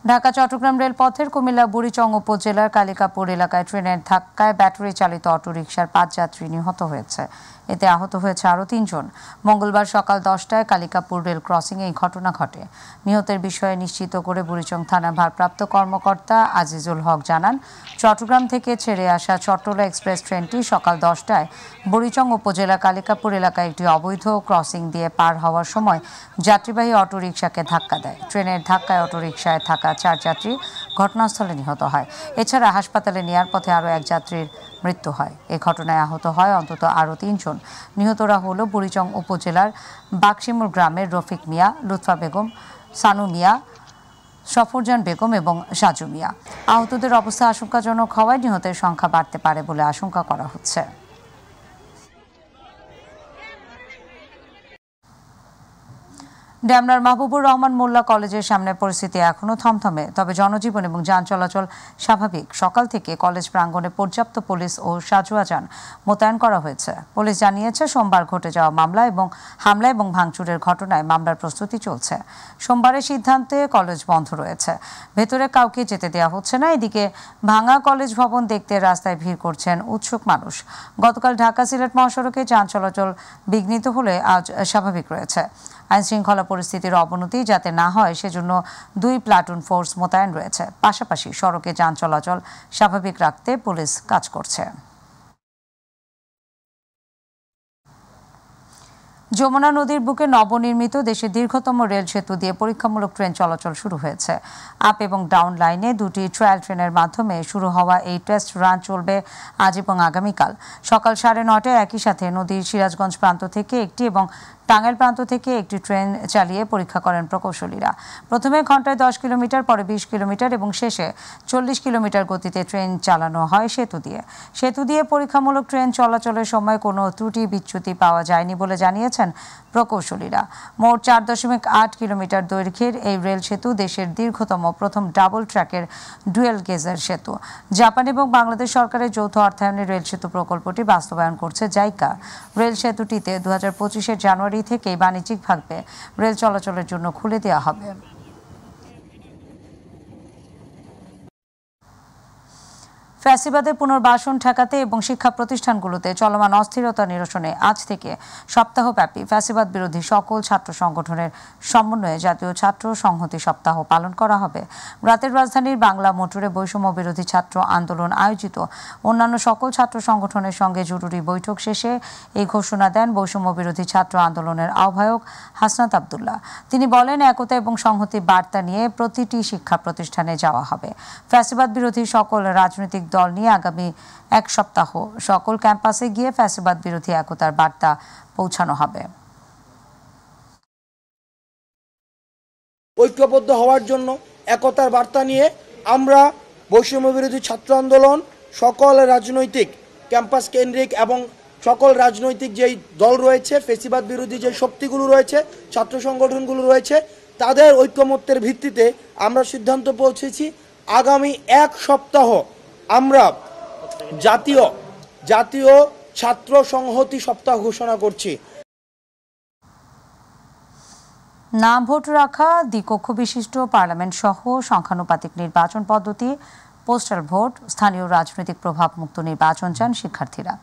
ঢাকা চট্টগ্রাম রেলপথের কুমিল্লা বুড়িচং উপজেলার কালিকাপুর এলাকায় ট্রেনের ধাক্কায় ব্যাটারি চালিত অটোরিকশার ৫ যাত্রী নিহত হয়েছে। এতে আহত হয়েছে আরও ৩ জন। মঙ্গলবার সকাল ১০টায় কালিকাপুর রেল ক্রসিংয়ে এই ঘটনা ঘটে। নিহতের বিষয়ে নিশ্চিত করে বুড়িচং থানার ভারপ্রাপ্ত কর্মকর্তা আজিজুল হক জানান, চট্টগ্রাম থেকে ছেড়ে আসা চট্টলা এক্সপ্রেস ট্রেনটি সকাল ১০টায় বুড়িচং উপজেলা কালিকাপুর এলাকায় একটি অবৈধ ক্রসিং দিয়ে পার হওয়ার সময় যাত্রীবাহী অটোরিকশাকে ধাক্কা দেয়। ট্রেনের ধাক্কায় অটোরিকশায় থাকা ৪ যাত্রী ঘটনাস্থলে নিহত হয়। এছাড়া হাসপাতালে নেয়ার পথে আরও এক যাত্রীর মৃত্যু হয়। এ ঘটনায় আহত হয় অন্তত আরও ৩ জন। নিহতরা হল বুড়িচং উপজেলার বাকশিমুর গ্রামের রফিক মিয়া, লুৎফা বেগম, সানু মিয়া, সফরজান বেগম এবং সাজু মিয়া। আহতদের অবস্থা আশঙ্কাজনক হওয়ায় নিহতের সংখ্যা বাড়তে পারে বলে আশঙ্কা করা হচ্ছে। ডেমরার মাহবুবুর রহমান মোল্লা কলেজের সামনে পরিস্থিতি এখনও থমথমে, তবে জনজীবন এবং যান চলাচল স্বাভাবিক। সকাল থেকে কলেজ প্রাঙ্গণে পর্যাপ্ত পুলিশ ও সাঁজোয়া যান মোতায়েন করা হয়েছে। পুলিশ জানিয়েছে, সোমবার ঘটে যাওয়া হামলা এবং ভাঙচুরের ঘটনায় মামলার প্রস্তুতি চলছে। সোমবারের সিদ্ধান্তে কলেজ বন্ধ রয়েছে, ভেতরে কাউকে যেতে দেওয়া হচ্ছে না। এদিকে ভাঙা কলেজ ভবন দেখতে রাস্তায় ভিড় করছেন উৎসুক মানুষ। গতকাল ঢাকা সিলেট মহাসড়কে যান চলাচল বিঘ্নিত হলে আজ স্বাভাবিক রয়েছে। আইনশৃঙ্খলা পরিস্থিতির অবনতি যাতে না হয় সেজন্য ২ প্লাটুন ফোর্স মোতায়েন রয়েছে। পাশাপাশি সড়কে যান চলাচল স্বাভাবিক রাখতে পুলিশ কাজ করছে। যমুনা নদীর বুকে নবনির্মিত দেশের দীর্ঘতম রেল সেতু দিয়ে পরীক্ষামূলক ট্রেন চলাচল শুরু হয়েছে। আপ এবং ডাউন লাইনে ২টি ট্রায়াল ট্রেনের মাধ্যমে শুরু হওয়া এই টেস্ট রান চলবে আজ এবং আগামীকাল। সকাল ৯:৩০টায় একই সাথে নদীর সিরাজগঞ্জ প্রান্ত থেকে একটি এবং টাঙ্গাইল প্রান্ত থেকে একটি ট্রেন চালিয়ে পরীক্ষা করেন প্রকৌশলীরা। প্রথমে ঘন্টায় ১০ কিলোমিটার, পরে ২০ কিলোমিটার এবং শেষে ৪০ কিলোমিটার গতিতে ট্রেন চালানো হয় সেতু দিয়ে পরীক্ষামূলক ট্রেন চলাচলের সময় কোনো ত্রুটি বিচ্যুতি পাওয়া যায়নি বলে জানিয়েছেন প্রকৌশলীরা। মোট ৪.৮ কিলোমিটার দৈর্ঘ্যের এই রেল সেতু দেশের দীর্ঘতম প্রথম ডাবল ট্র্যাকের ডুয়েল গেজের সেতু। জাপান এবং বাংলাদেশ সরকারের যৌথ অর্থায়নে রেল সেতু প্রকল্পটি বাস্তবায়ন করছে জাইকা। রেল সেতুটিতে ২০২৫-এর জানুয়ারি থেকেই বাণিজ্যিকভাবে রেল চলাচলের জন্য খুলে দেওয়া হবে। ফ্যাসিবাদের পুনর্বাসন ঠেকাতে এবং শিক্ষা প্রতিষ্ঠানগুলোতে চলমান অস্থিরতা নিরসনে আজ থেকে সপ্তাহব্যাপী ফ্যাসিবাদ বিরোধী সকল ছাত্র সংগঠনের সমন্বয়ে জাতীয় ছাত্র সংহতি সপ্তাহ পালন করা হবে। রাতের রাজধানীর বাংলা মোটরে বৈষম্য বিরোধী ছাত্র আন্দোলন আয়োজিত অন্যান্য সকল ছাত্র সংগঠনের সঙ্গে জরুরি বৈঠক শেষে এই ঘোষণা দেন বৈষম্য বিরোধী ছাত্র আন্দোলনের আহ্বায়ক হাসনাত আব্দুল্লাহ। তিনি বলেন, একতা এবং সংহতি বার্তা নিয়ে প্রতিটি শিক্ষা প্রতিষ্ঠানে যাওয়া হবে। ফ্যাসিবাদ বিরোধী সকল রাজনৈতিক দল নিয়ে আগামী এক সপ্তাহ সকল ক্যাম্পাসে গিয়ে ফ্যাসিবাদ বিরোধী একতার বার্তা পৌঁছানো হবে। ঐক্যবদ্ধ হওয়ার জন্য একতার বার্তা নিয়ে আমরা বৈষম্য বিরোধী ছাত্র আন্দোলন সকল রাজনৈতিক ক্যাম্পাস কেন্দ্রিক এবং সকল রাজনৈতিক যেই দল রয়েছে, ফ্যাসিবাদ বিরোধী যে শক্তিগুলো রয়েছে, ছাত্র সংগঠনগুলো রয়েছে, তাদের ঐক্যমত্যের ভিত্তিতে আমরা সিদ্ধান্ত পৌঁছেছি আগামী এক সপ্তাহ আমরা জাতীয় ছাত্র সংহতি সপ্তাহ ঘোষণা করছি। না ভোট রাখা, দ্বিকক্ষ বিশিষ্ট পার্লামেন্ট সহ সংখ্যানুপাতিক নির্বাচন পদ্ধতি, পোস্টাল ভোট, স্থানীয় রাজনৈতিক প্রভাব মুক্ত নির্বাচন চান শিক্ষার্থীরা।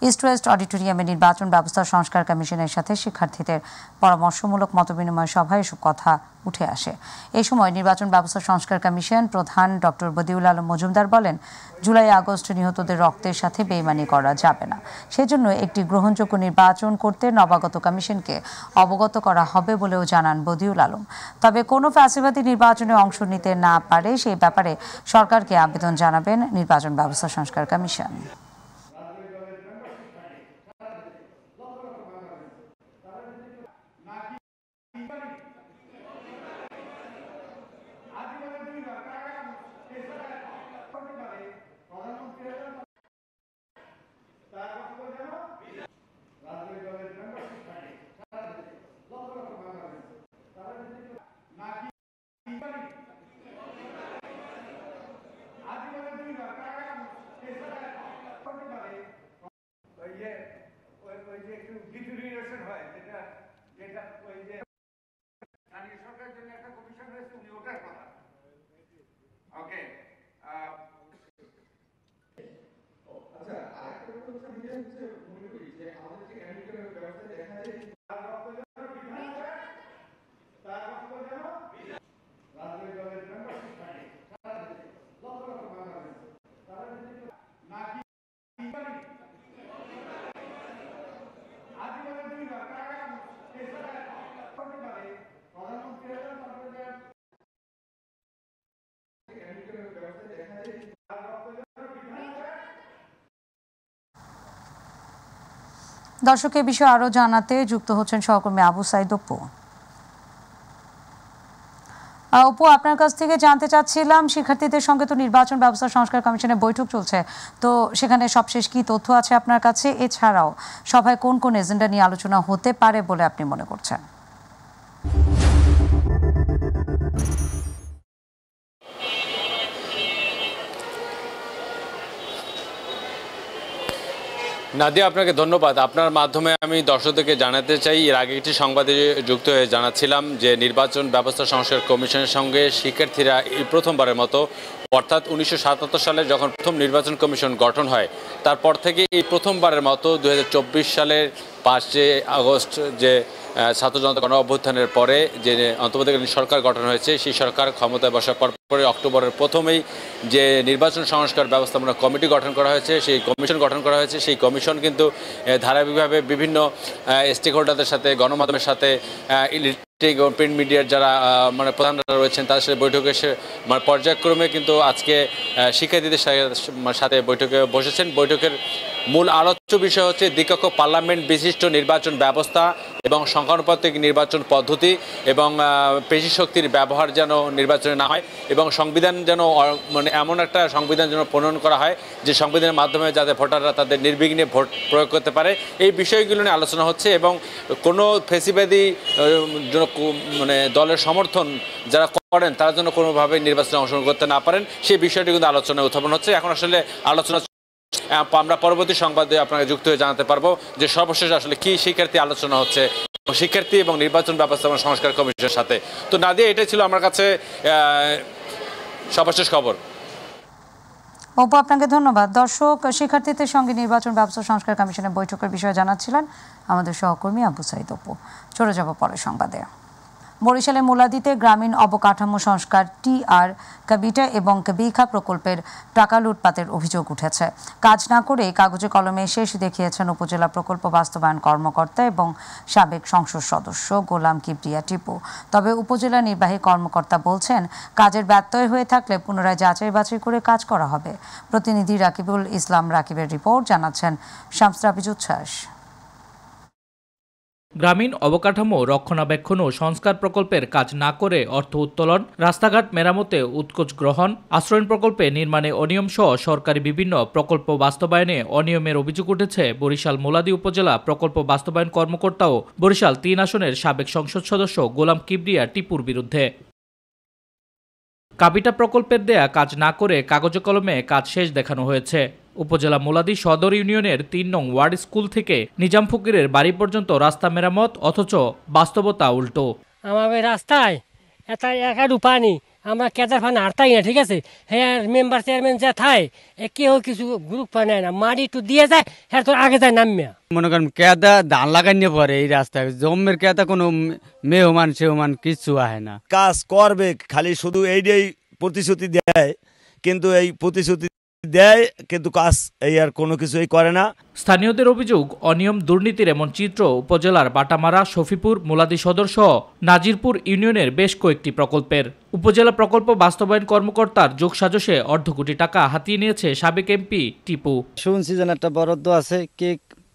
ইস্ট ওয়েস্ট অডিটোরিয়ামে নির্বাচন ব্যবস্থা সংস্কার কমিশনের সাথে শিক্ষার্থীদের পরামর্শমূলক মতবিনিময় সভায় এসব কথা উঠে আসে। এই সময় নির্বাচন ব্যবস্থা সংস্কার কমিশন প্রধান ডক্টর বদিউল আলম মজুমদার বলেন, জুলাই আগস্ট নিহতদের রক্তের সাথে বেইমানি করা যাবে না। সেজন্য একটি গ্রহণযোগ্য নির্বাচন করতে নবাগত কমিশনকে অবগত করা হবে বলেও জানান বদিউল আলম। তবে কোনো ফ্যাসিবাদী নির্বাচনে অংশ নিতে না পারে সেই ব্যাপারে সরকারকে আবেদন জানাবেন নির্বাচন ব্যবস্থা সংস্কার কমিশন। দর্শক এ বিষয়ে আরো জানাতে যুক্ত হচ্ছেন সহকর্মী আবু সাইদ অপু। অপু, আপনার কাছ থেকে জানতে চাচ্ছিলাম, শিক্ষার্থীদের সঙ্গে তো নির্বাচন ব্যবস্থা সংস্কার কমিশনের বৈঠক চলছে, তো সেখানে সবশেষ কি তথ্য আছে আপনার কাছে? এছাড়াও সভায় কোন কোন এজেন্ডা নিয়ে আলোচনা হতে পারে বলে আপনি মনে করছেন? নাদিয়া, আপনাকে ধন্যবাদ। আপনার মাধ্যমে আমি দর্শকদেরকে জানাতে চাই, এর আগে একটি সংবাদে যুক্ত হয়ে জানাচ্ছিলাম যে নির্বাচন ব্যবস্থা সংস্কার কমিশনের সঙ্গে শিক্ষার্থীরা এই প্রথমবারের মতো, অর্থাৎ 1977 সালে যখন প্রথম নির্বাচন কমিশন গঠন হয় তারপর থেকে এই প্রথমবারের মতো 2024 সালের 5 আগস্ট যে ছাত্র জনতা গণ অভ্যুত্থানের পরে যে অন্তর্বর্তীকালীন সরকার গঠন হয়েছে, সেই সরকার ক্ষমতায় বসার পরে অক্টোবরের প্রথমেই যে নির্বাচন সংস্কার ব্যবস্থাপনা কমিটি গঠন করা হয়েছে, সেই কমিশন গঠন করা হয়েছে। সেই কমিশন কিন্তু ধারাবাহিকভাবে বিভিন্ন স্টেক হোল্ডারদের সাথে, গণমাধ্যমের সাথে, ইলেকট্রিক ও প্রিন্ট মিডিয়ার যারা প্রধানরা রয়েছেন তাদের সাথে বৈঠকে পর্যায়ক্রমে কিন্তু আজকে শিক্ষার্থীদের সাথে বৈঠকে বসেছেন। বৈঠকের মূল আলোচ্য বিষয় হচ্ছে দ্বিকক্ষ পার্লামেন্ট বিশিষ্ট নির্বাচন ব্যবস্থা এবং সংখ্যানুপাতিক নির্বাচন পদ্ধতি এবং পেশি শক্তির ব্যবহার যেন নির্বাচনে না হয় এবং সংবিধান যেন এমন একটা সংবিধান যেন প্রণয়ন করা হয় যে সংবিধানের মাধ্যমে যাতে ভোটাররা তাদের নির্বিঘ্নে ভোট প্রয়োগ করতে পারে, এই বিষয়গুলো নিয়ে আলোচনা হচ্ছে। এবং কোনো ফেসিবাদী দলের সমর্থন যারা করেন তারা যেন কোনোভাবে নির্বাচনে অংশগ্রহণ করতে না পারেন, সেই বিষয়টি কিন্তু আলোচনায় উত্থাপন হচ্ছে। এখন আসলে আলোচনা আমরা পরবর্তী সংবাদে আপনাকে যুক্ত হয়ে জানাতে পারবো যে সর্বশেষ আসলে কি শিক্ষার্থী আলোচনা হচ্ছে শিক্ষার্থী এবং নির্বাচন ব্যবস্থাপনা সংস্কার কমিশনের সাথে। তো নাদিয়া, এটাই ছিল আমার কাছে সর্বশেষ খবর। অপু, আপনাকে ধন্যবাদ। দর্শক, শিক্ষার্থীদের সঙ্গে নির্বাচন ব্যবস্থা সংস্কার কমিশনের বৈঠকের বিষয়ে জানাচ্ছিলেন আমাদের সহকর্মী আবু সাইদ অপু। চলে যাব পরের সংবাদে। বরিশালের মুলাদিতে গ্রামীণ অবকাঠামো সংস্কার টিআর কাবিটা এবং কাবিখা প্রকল্পের টাকা লুটপাটের অভিযোগ উঠেছে। কাজ না করে কাগজে কলমে শেষ দেখিয়েছেন উপজেলা প্রকল্প বাস্তবায়ন কর্মকর্তা এবং সাবেক সংসদ সদস্য গোলাম কিবরিয়া টিপু। তবে উপজেলা নির্বাহী কর্মকর্তা বলছেন, কাজের ব্যত্যয় হয়ে থাকলে পুনরায় যাচাই বাছাই করে কাজ করা হবে। প্রতিনিধি রাকিবুল ইসলাম রাকিবের রিপোর্ট, জানাচ্ছেন শামস রাবিজ উচ্ছ্বাস। গ্রামীণ অবকাঠামো রক্ষণাবেক্ষণ ও সংস্কার প্রকল্পের কাজ না করে অর্থ উত্তোলন, রাস্তাঘাট মেরামতে উৎকোচ গ্রহণ, আশ্রয়ণ প্রকল্পে নির্মাণে অনিয়ম সহ সরকারি বিভিন্ন প্রকল্প বাস্তবায়নে অনিয়মের অভিযোগ উঠেছে বরিশাল মুলাদি উপজেলা প্রকল্প বাস্তবায়ন কর্মকর্তা ও বরিশাল 3 আসনের সাবেক সংসদ সদস্য গোলাম কিবরিয়া টিপুর বিরুদ্ধে। কাবিটা প্রকল্পের দেয়া কাজ না করে কাগজে কলমে কাজ শেষ দেখানো হয়েছে। উপজেলা মুলাদি সদর ইউনিয়নের 3 নং ওয়ার্ড স্কুল থেকে নিজাম ফকিরের বাড়ি পর্যন্ত রাস্তা মেরামত, অথচ বাস্তবতা উল্টো। আমাদের রাস্তায় একাডু পানি, আমরা কেদার ফান হারতাই না, ঠিক আছে। হ্যাঁ, মেম্বার চেয়ারম্যান যা থায় কেউ কিছু গ্রুপ নেয় না, মাটি একটু দিয়ে যায়, হ্যাঁ তোর আগে যায় নামিয়া। মনে করেন কেদা ধান লাগাইয়ে পরে এই রাস্তায় জম্মের কেদা কোনো মেহমান সেহমান কিছু আহে না। কাজ করবে খালি শুধু এইটাই প্রতিশ্রুতি দেয়, কিন্তু এই প্রতিশ্রুতি দেয় কিন্তু কাজ এই আর কোনো কিছুই করে না। স্থানীয়দের অভিযোগ, অনিয়ম দুর্নীতির এমন চিত্র উপজেলার বাটামারা, শফিপুর, মুলাদি সদর সহ নাজিরপুর ইউনিয়নের বেশ কয়েকটি প্রকল্পের। উপজেলা প্রকল্প বাস্তবায়ন কর্মকর্তার যোগসাজশে অর্ধ কোটি টাকা হাতিয়ে নিয়েছে সাবেক এমপি টিপু। শুনছি যেন একটা বরাদ্দ আছে, কে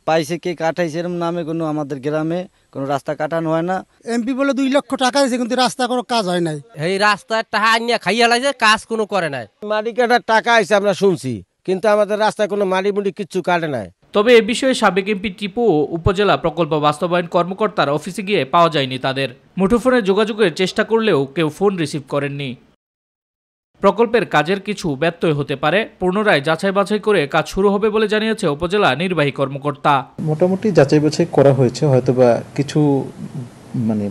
পাইছে কে কাটাইছে এরকম নামে কোনো আমাদের গ্রামে কোনো রাস্তা কাটানো হয় না। এমপি বলে 2 লক্ষ টাকা দিয়েছে, কিন্তু রাস্তা কোনো কাজ হয় নাই। এই রাস্তার টাকা আনিয়া খাইয়া লাগে, কাজ কোনো করে নাই। মাটি কাটার টাকা আইছে আমরা শুনছি, কিন্তু আমাদের রাস্তায় কোনো মাটি মুটি কিচ্ছু কাটে নাই। তবে এ বিষয়ে সাবেক এমপি টিপু ও উপজেলা প্রকল্প বাস্তবায়ন কর্মকর্তার অফিসে গিয়ে পাওয়া যায়নি তাদের। মুঠোফোনে যোগাযোগের চেষ্টা করলেও কেউ ফোন রিসিভ করেননি। প্রকল্পের কাজের কিছু ব্যত্যয় হতে পারে, পুনরায় যাচাই বাছাই করে কাজ শুরু হবে বলে জানিয়েছে উপজেলা নির্বাহী কর্মকর্তা। মোটামুটি যাচাই বাছাই করা হয়েছে, হয়তোবা কিছু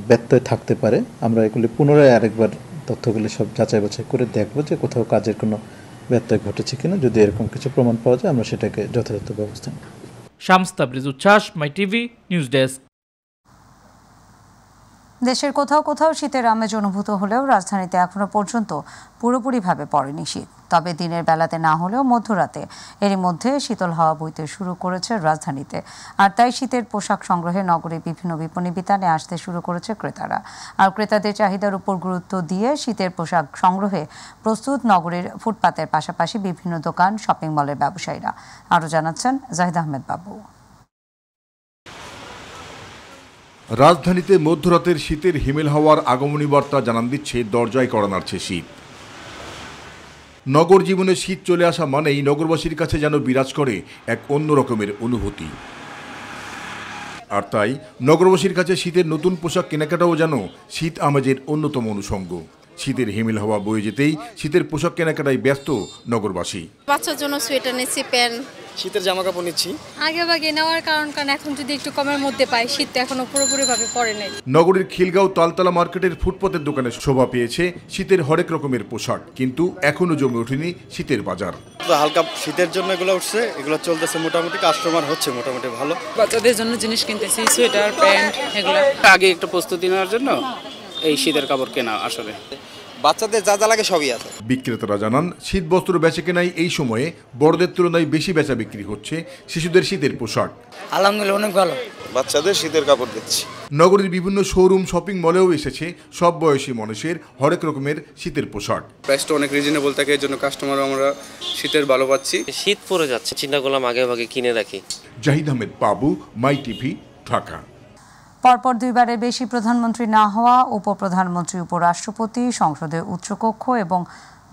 ব্যত্যয় থাকতে পারে। আমরা এগুলি পুনরায় আরেকবার তথ্যগুলি সব যাচাই বাছাই করে দেখবো যে কোথাও কাজের কোনো ব্যত্যয় ঘটেছে কিনা। যদি এরকম কিছু প্রমাণ পাওয়া যায় আমরা সেটাকে যথাযথ ব্যবস্থা নেব। শামস রাবিজ উচ্ছ্বাস, মাই টিভি নিউজ ডেস্ক। দেশের কোথাও কোথাও শীতের আমেজ অনুভূত হলেও রাজধানীতে এখনো পর্যন্ত পুরোপুরিভাবে পড়েনি শীত। তবে দিনের বেলাতে না হলেও মধ্যরাতে এরই মধ্যে শীতল হাওয়া বইতে শুরু করেছে রাজধানীতে। আর তাই শীতের পোশাক সংগ্রহে নগরে বিভিন্ন বিপণী বিতানে আসতে শুরু করেছে ক্রেতারা। আর ক্রেতাদের চাহিদার উপর গুরুত্ব দিয়ে শীতের পোশাক সংগ্রহে প্রস্তুত নগরের ফুটপাতের পাশাপাশি বিভিন্ন দোকান, শপিং মলের ব্যবসায়ীরা। আরও জানাচ্ছেন জাহিদ আহমেদ বাবু। রাজধানীতে মধ্যরাতের শীতের হিমেল হাওয়ার আগমনী বার্তা জানান দিচ্ছে দরজায় কড়া নাড়ছে শীত। নগর জীবনে শীত চলে আসা মানেই নগরবাসীর কাছে যেন বিরাজ করে এক অন্য রকমের অনুভূতি। আর তাই নগরবাসীর কাছে শীতের নতুন পোশাক কেনাকাটাও যেন শীত আমেজের অন্যতম অনুষঙ্গ। শীতের হিমেল হাওয়া বয়ে যেতেই শীতের পোশাক কেনাকাটায় ব্যস্ত নগরবাসী। বাচ্চার জন্য সোয়েটার নিচ্ছি, প্যান্ট, শীতের জামা কাপড় নিচ্ছি। আগে ভাগে নেওয়ার কারণ এখন যদি একটু কমের মধ্যে পাই, শীত তো এখনো পুরোপুরিভাবে পড়ে নাই। নগরীর খিলগাঁও তালতলা মার্কেটের ফুটপাতের দোকানে শোভা পেয়েছে শীতের হরেক রকমের পোশাক, কিন্তু এখনো জমে ওঠেনি শীতের বাজার। হালকা শীতের জন্য এগুলো উঠছে, এগুলো চলতেছে মোটামুটি, কাস্টমার হচ্ছে মোটামুটি ভালো। বাচ্চাদের জন্য জিনিস কিনতেছি, সোয়েটার, প্যান্ট, এগুলো আগে একটু প্রস্তুতি নেওয়ার জন্য এই শীতের কাপড় কেনা। আসলে বাচ্চাদের যা যা লাগে সবই আছে। বিক্রেতারা জানান শীত বস্ত্র বেচা কেনায় এই সময়ে বড়দের তুলনায় বেশি বেচা বিক্রি হচ্ছে শিশুদের শীতের পোশাক। আলহামদুলিল্লাহ অনেক ভালো, বাচ্চাদের শীতের কাপড় দিচ্ছি। নগরীর বিভিন্ন শোরুম, শপিং মলেও এসেছে সব বয়সী মানুষের হরেক রকমের শীতের পোশাক। প্রাইসটা অনেক রিজনেবল থাকে, এর জন্য কাস্টমারও আমরা শীতের ভালো পাচ্ছি। শীত পড়ে যাচ্ছে, চিন্তা করলাম আগে ভাগে কিনে রাখি। জাহিদ আহমেদ বাবু, মাই টিভি, ঢাকা। পরপর দুইবারের বেশি প্রধানমন্ত্রী না হওয়া, উপপ্রধানমন্ত্রী, উপরাষ্ট্রপতি, সংসদের উচ্চকক্ষ এবং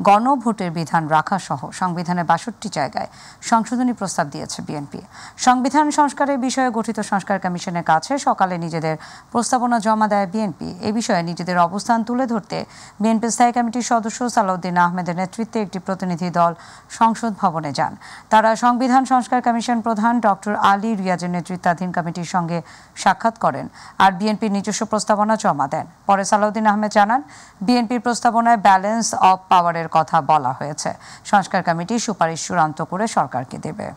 গণভোটের বিধান রাখা সহ সংবিধানের ৬২ জায়গায় সংশোধনী প্রস্তাব দিয়েছে বিএনপি। সংবিধান সংস্কারের বিষয়ে গঠিত সংস্কার কমিশনের কাছে সকালে নিজেদের প্রস্তাবনা জমা দেয় বিএনপি। এ বিষয়ে নিজেদের অবস্থান তুলে ধরতে বিএনপি স্থায়ী কমিটির সদস্য সালাউদ্দিন আহমেদের নেতৃত্বে একটি প্রতিনিধি দল সংসদ ভবনে যান। তারা সংবিধান সংস্কার কমিশন প্রধান ডক্টর আলী রিয়াজের নেতৃত্বাধীন কমিটির সঙ্গে সাক্ষাৎ করেন আর বিএনপির নিজস্ব প্রস্তাবনা জমা দেন। পরে সালাউদ্দিন আহমেদ জানান, বিএনপির প্রস্তাবনায় ব্যালেন্স অব পাওয়ারের কথা বলা হয়েছে। সংস্কার কমিটি সুপারিশ চূড়ান্ত করে সরকারকে দেবে।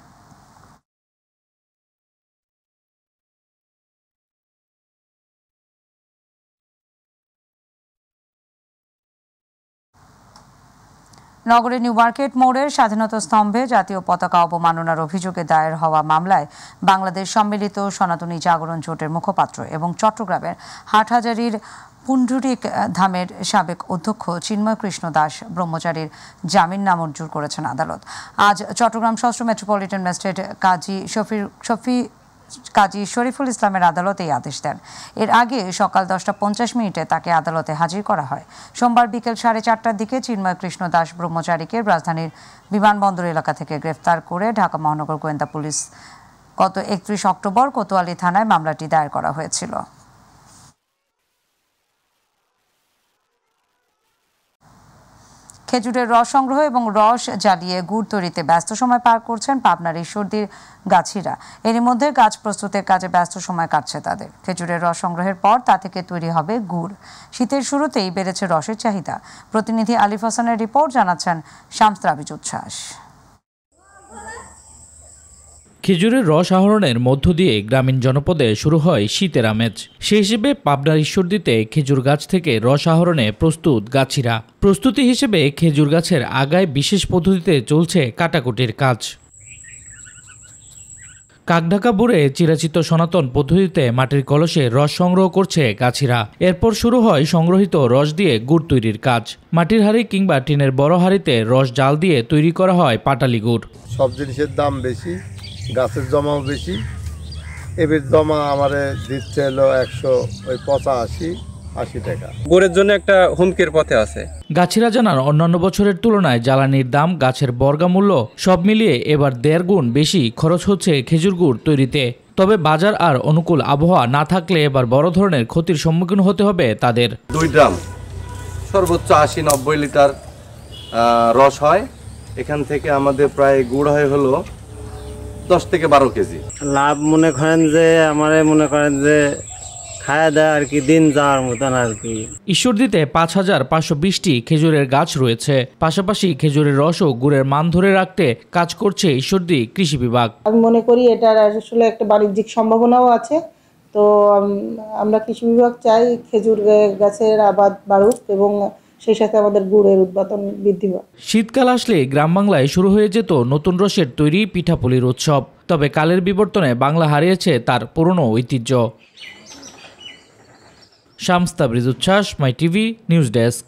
নগরের নিউ মার্কেট মোড়ের স্বাধীনতা স্তম্ভে জাতীয় পতাকা অবমাননার অভিযোগে দায়ের হওয়া মামলায় বাংলাদেশ সম্মিলিত সনাতনী জাগরণ জোটের মুখপাত্র এবং চট্টগ্রামের হাটহাজারীর পুণ্ডরিক ধামের সাবেক অধ্যক্ষ চিন্ময় কৃষ্ণ দাস ব্রহ্মচারীর জামিন নামঞ্জুর করেছেন আদালত। আজ চট্টগ্রাম ষষ্ঠ মেট্রোপলিটন ম্যাজিস্ট্রেট কাজী শরীফুল ইসলামের আদালত এই আদেশ দেন। এর আগে সকাল 10:50 তাকে আদালতে হাজির করা হয়। সোমবার বিকেল 4:30টার দিকে চিন্ময় কৃষ্ণ দাস ব্রহ্মচারীকে রাজধানীর বিমানবন্দর এলাকা থেকে গ্রেফতার করে ঢাকা মহানগর গোয়েন্দা পুলিশ গত 31 অক্টোবর কোতোয়ালি থানায় মামলাটি দায়ের করা হয়েছিল। খেজুরের রস সংগ্রহ এবং রস জ্বালিয়ে গুড় তৈরিতে ব্যস্ত সময় পার করছেন পাবনার ঈশ্বরদীর গাছিরা। এরই মধ্যে গাছ প্রস্তুতের কাজে ব্যস্ত সময় কাটছে তাদের। খেজুরের রস সংগ্রহের পর তা থেকে তৈরি হবে গুড়। শীতের শুরুতেই বেড়েছে রসের চাহিদা। প্রতিনিধি আলিফ হাসানের রিপোর্ট, জানাচ্ছেন শামস তাবিজ উচ্ছ্বাস। খেজুরের রস আহরণের মধ্য দিয়ে গ্রামীণ জনপদে শুরু হয় শীতের আমেজ। সে হিসেবে পাবনার ঈশ্বরদীতে খেজুর গাছ থেকে রস আহরণে প্রস্তুত গাছিরা। প্রস্তুতি হিসেবে খেজুর গাছের আগায় বিশেষ পদ্ধতিতে চলছে কাটাকুটির কাজ। কাকঢাকা বুড়ে চিরাচিত সনাতন পদ্ধতিতে মাটির কলসে রস সংগ্রহ করছে গাছিরা। এরপর শুরু হয় সংগ্রহিত রস দিয়ে গুড় তৈরির কাজ। মাটির হাঁড়ি কিংবা টিনের বড় হাঁড়িতে রস জাল দিয়ে তৈরি করা হয় পাটালি গুড়। সব জিনিসের দাম বেশি, গাছের জমাও বেশি। এবার জমা আমারে দিচ্ছে হলো 185-80 টাকা। গুড়ের জন্য একটা হুমকির পথে আছে। গাছিরা জানান, অন্যান্য বছরের তুলনায় জ্বালানির দাম, গাছের বর্গামূল্য সব মিলিয়ে এবার 1.5 গুণ বেশি খরচ হচ্ছে খেজুর গুড় তৈরিতে। তবে বাজার আর অনুকূল আবহাওয়া না থাকলে এবার বড় ধরনের ক্ষতির সম্মুখীন হতে হবে তাদের। 2 ড্রাম সর্বোচ্চ 80-90 লিটার রস হয়। এখান থেকে আমাদের প্রায় গুড় হয় হলো 10 থেকে 12 কেজি। লাভ মনে করেন যে খায়া দেয় আর কি, দিন যাওয়ার মতন আর কি। ঈশ্বরদীতে 5520টি খেজুরের গাছ রয়েছে। পাশাপাশি খেজুরের রস ও গুড়ের মান ধরে রাখতে কাজ করছে ঈশ্বরদী কৃষি বিভাগ। আমি মনে করি এটার আসলে একটা বাণিজ্যিক সম্ভাবনাও আছে। তো আমরা কৃষি বিভাগ চাই খেজুর গাছের আবাদ বাড়ুক এবং সেই সাথে আমাদের গুড়ের উৎপাদন বৃদ্ধি পায়। শীতকাল আসলে গ্রাম বাংলায় শুরু হয়ে যেত নতুন রসের তৈরি পিঠাপুলির উৎসব। তবে কালের বিবর্তনে বাংলা হারিয়েছে তার পুরনো ঐতিহ্য। শামস তাবরিজ উচ্ছ্বাস, মাই টিভি নিউজ ডেস্ক।